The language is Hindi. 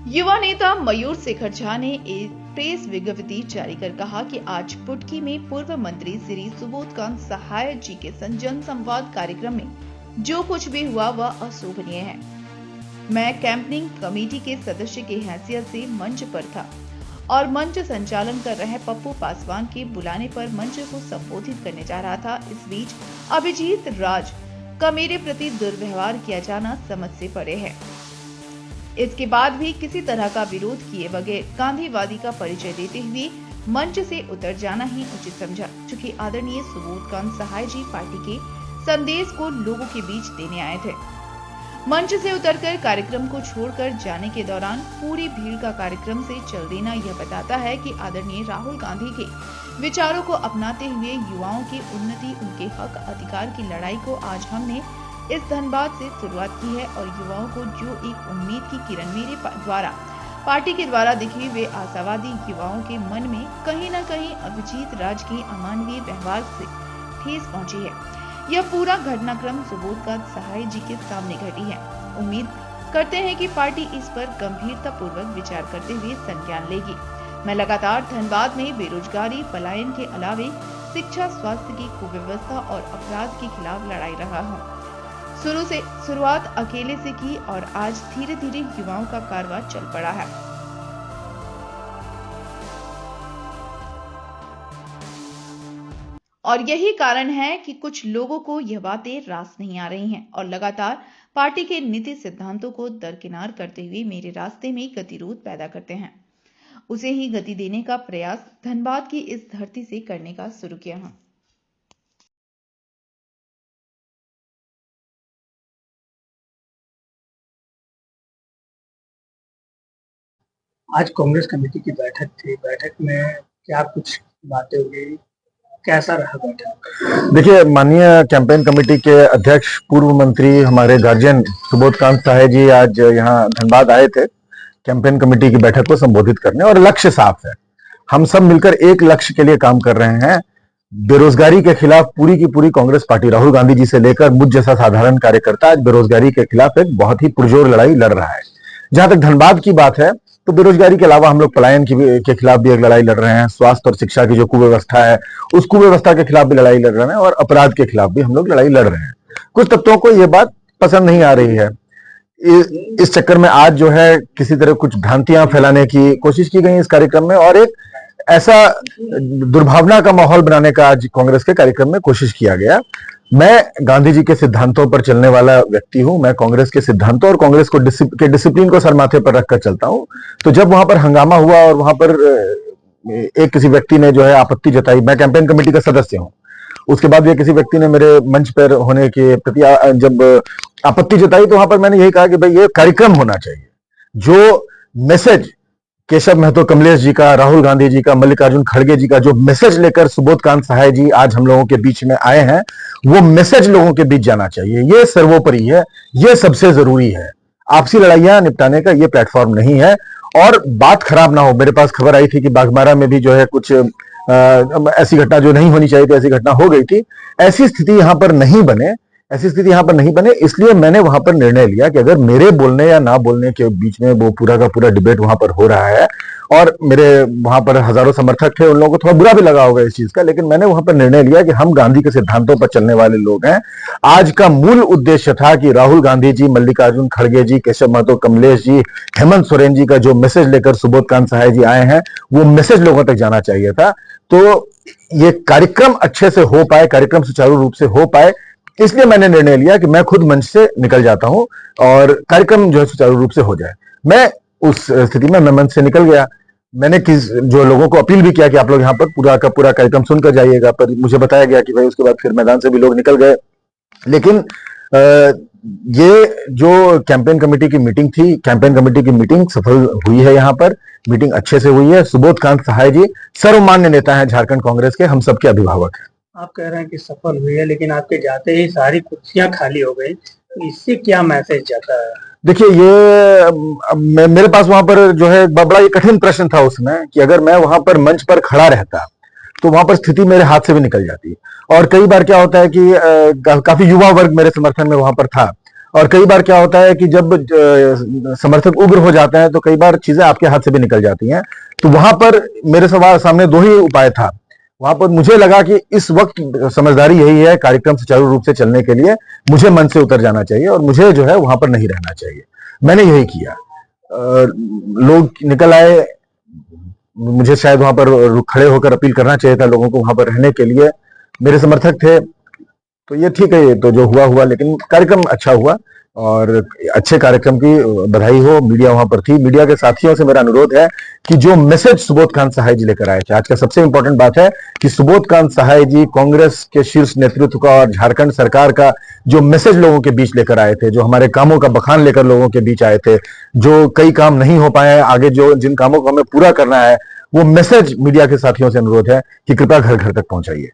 युवा नेता मयूर शेखर झा ने एक प्रेस विज्ञप्ति जारी कर कहा कि आज पुटकी में पूर्व मंत्री श्री सुबोधकांत सहाय जी के जन संवाद कार्यक्रम में जो कुछ भी हुआ वह अशोभनीय है। मैं कैंपेनिंग कमेटी के सदस्य की हैसियत से मंच पर था और मंच संचालन कर रहे पप्पू पासवान के बुलाने पर मंच को संबोधित करने जा रहा था। इस बीच अभिजीत राज का मेरे प्रति दुर्व्यवहार किया जाना समझ से परे है। इसके बाद भी किसी तरह का विरोध किए बगैर गांधीवादी का परिचय देते हुए मंच से उतर जाना ही उचित समझा। चूंकि आदरणीय सुबोधकांत सहाय जी पार्टी के संदेश को लोगों के बीच देने आए थे। मंच से उतरकर कार्यक्रम को छोड़कर जाने के दौरान पूरी भीड़ का कार्यक्रम से चल देना यह बताता है कि आदरणीय राहुल गांधी के विचारों को अपनाते हुए युवाओं की उन्नति, उनके हक अधिकार की लड़ाई को आज हमने इस धनबाद से शुरुआत की है और युवाओं को जो एक उम्मीद की किरण मेरे द्वारा पार्टी के द्वारा दिखी वे आशावादी युवाओं के मन में कहीं न कहीं अभिजीत राज के अमानवीय व्यवहार से ठेस पहुंची है। यह पूरा घटनाक्रम सुबोधकांत सहाय जी के सामने घटी है। उम्मीद करते हैं कि पार्टी इस पर गंभीरता पूर्वक विचार करते हुए संज्ञान लेगी। मैं लगातार धनबाद में बेरोजगारी, पलायन के अलावे शिक्षा, स्वास्थ्य की कुव्यवस्था और अपराध के खिलाफ लड़ाई रहा हूँ। शुरू से शुरुआत अकेले से की और आज धीरे धीरे युवाओं का कारवां चल पड़ा है। और यही कारण है कि कुछ लोगों को यह बातें रास नहीं आ रही हैं और लगातार पार्टी के नीति सिद्धांतों को दरकिनार करते हुए मेरे रास्ते में गतिरोध पैदा करते हैं। उसे ही गति देने का प्रयास धनबाद की इस धरती से करने का शुरू किया है। आज कांग्रेस कमेटी की बैठक थी। बैठक में क्या कुछ बातें हुई, कैसा रहा बैठक? देखिए, माननीय कैंपेन कमेटी के अध्यक्ष पूर्व मंत्री हमारे गार्जियन सुबोधकांत सहाय जी आज यहाँ धनबाद आए थे कैंपेन कमेटी की बैठक को संबोधित करने, और लक्ष्य साफ है। हम सब मिलकर एक लक्ष्य के लिए काम कर रहे हैं। बेरोजगारी के खिलाफ पूरी की पूरी कांग्रेस पार्टी राहुल गांधी जी से लेकर मुझ जैसा साधारण कार्यकर्ता आज बेरोजगारी के खिलाफ एक बहुत ही पुरजोर लड़ाई लड़ रहा है। जहां तक धनबाद की बात है तो बेरोजगारी के अलावा हम लोग पलायन के खिलाफ भी एक लड़ाई लड़ रहे हैं। स्वास्थ्य और शिक्षा की जो कुव्यवस्था है उस कुव्यवस्था के खिलाफ भी लड़ाई लड़ रहे हैं और अपराध के खिलाफ भी हम लोग लड़ाई लड़ रहे हैं। कुछ तत्वों को ये बात पसंद नहीं आ रही है। इस चक्कर में आज जो है किसी तरह कुछ भ्रांतियां फैलाने की कोशिश की गई इस कार्यक्रम में, और एक ऐसा दुर्भावना का माहौल बनाने का आज कांग्रेस के कार्यक्रम में कोशिश किया गया। मैं गांधी जी के सिद्धांतों पर चलने वाला व्यक्ति हूं। मैं कांग्रेस के सिद्धांतों और कांग्रेस को डिसिप्लिन को सर माथे पर रखकर चलता हूं। तो जब वहां पर हंगामा हुआ और वहां पर एक किसी व्यक्ति ने जो है आपत्ति जताई, मैं कैंपेन कमेटी का सदस्य हूं, उसके बाद ये किसी व्यक्ति ने मेरे मंच पर होने के प्रति जब आपत्ति जताई तो वहां पर मैंने यही कहा कि भाई ये कार्यक्रम होना चाहिए। जो मैसेज केशव महतो कमलेश जी का, राहुल गांधी जी का, मल्लिकार्जुन खड़गे जी का जो मैसेज लेकर सुबोधकांत सहाय जी आज हम लोगों के बीच में आए हैं, वो मैसेज लोगों के बीच जाना चाहिए। ये सर्वोपरि है, ये सबसे जरूरी है। आपसी लड़ाइयां निपटाने का ये प्लेटफॉर्म नहीं है। और बात खराब ना हो, मेरे पास खबर आई थी कि बाघमारा में भी जो है कुछ ऐसी घटना जो नहीं होनी चाहिए थी, ऐसी घटना हो गई थी। ऐसी स्थिति यहां पर नहीं बने, इसलिए मैंने वहां पर निर्णय लिया कि अगर मेरे बोलने या ना बोलने के बीच में वो पूरा का पूरा डिबेट वहां पर हो रहा है, और मेरे वहां पर हजारों समर्थक थे, उन लोगों को थोड़ा बुरा भी लगा होगा इस चीज का, लेकिन मैंने वहां पर निर्णय लिया कि हम गांधी के सिद्धांतों पर चलने वाले लोग हैं। आज का मूल उद्देश्य था कि राहुल गांधी जी, मल्लिकार्जुन खड़गे जी, केशव महतो कमलेश जी, हेमंत सोरेन जी का जो मैसेज लेकर सुबोधकांत सहाय जी आए हैं, वो मैसेज लोगों तक जाना चाहिए था। तो ये कार्यक्रम अच्छे से हो पाए, कार्यक्रम सुचारू रूप से हो पाए, इसलिए मैंने निर्णय लिया कि मैं खुद मंच से निकल जाता हूं और कार्यक्रम जो है सुचारू रूप से हो जाए। मैं उस स्थिति में मैं मंच से निकल गया। मैंने जो लोगों को अपील भी किया कि आप लोग यहाँ पर पूरा का पूरा कार्यक्रम सुनकर जाइएगा, पर मुझे बताया गया कि भाई उसके बाद फिर मैदान से भी लोग निकल गए। लेकिन ये जो कैंपेन कमेटी की मीटिंग थी, कैंपेन कमेटी की मीटिंग सफल हुई है। यहाँ पर मीटिंग अच्छे से हुई है। सुबोधकांत सहाय जी सर्वमान्य नेता हैं झारखंड कांग्रेस के, हम सबके अभिभावक हैं। आप कह रहे हैं कि सफल हुई है, लेकिन आपके जाते ही सारी कुर्सियां खाली हो गई, तो इससे क्या मैसेज जाता है? देखिए, ये मेरे पास वहां पर जो है बड़ा ही कठिन प्रश्न था उसमें कि अगर मैं वहां पर मंच पर खड़ा रहता तो वहां पर स्थिति मेरे हाथ से भी निकल जाती। और कई बार क्या होता है कि काफी युवा वर्ग मेरे समर्थन में वहां पर था और कई बार क्या होता है कि जब समर्थक उग्र हो जाते हैं तो कई बार चीजें आपके हाथ से भी निकल जाती हैं। तो वहां पर मेरे सामने दो ही उपाय था। वहां पर मुझे लगा कि इस वक्त समझदारी यही है, कार्यक्रम सुचारू रूप से चलने के लिए मुझे मंच से उतर जाना चाहिए और मुझे जो है वहां पर नहीं रहना चाहिए। मैंने यही किया। लोग निकल आए, मुझे शायद वहां पर खड़े होकर अपील करना चाहिए था लोगों को वहां पर रहने के लिए। मेरे समर्थक थे, तो ये ठीक है, ये तो जो हुआ हुआ, लेकिन कार्यक्रम अच्छा हुआ और अच्छे कार्यक्रम की बधाई हो। मीडिया वहां पर थी। मीडिया के साथियों से मेरा अनुरोध है कि जो मैसेज सुबोधकांत सहाय जी लेकर आए थे, आज का सबसे इंपॉर्टेंट बात है कि सुबोधकांत सहाय जी कांग्रेस के शीर्ष नेतृत्व का और झारखंड सरकार का जो मैसेज लोगों के बीच लेकर आए थे, जो हमारे कामों का बखान लेकर लोगों के बीच आए थे, जो कई काम नहीं हो पाए, आगे जो जिन कामों को हमें पूरा करना है, वो मैसेज मीडिया के साथियों से अनुरोध है कि कृपया घर घर तक पहुंचाइए।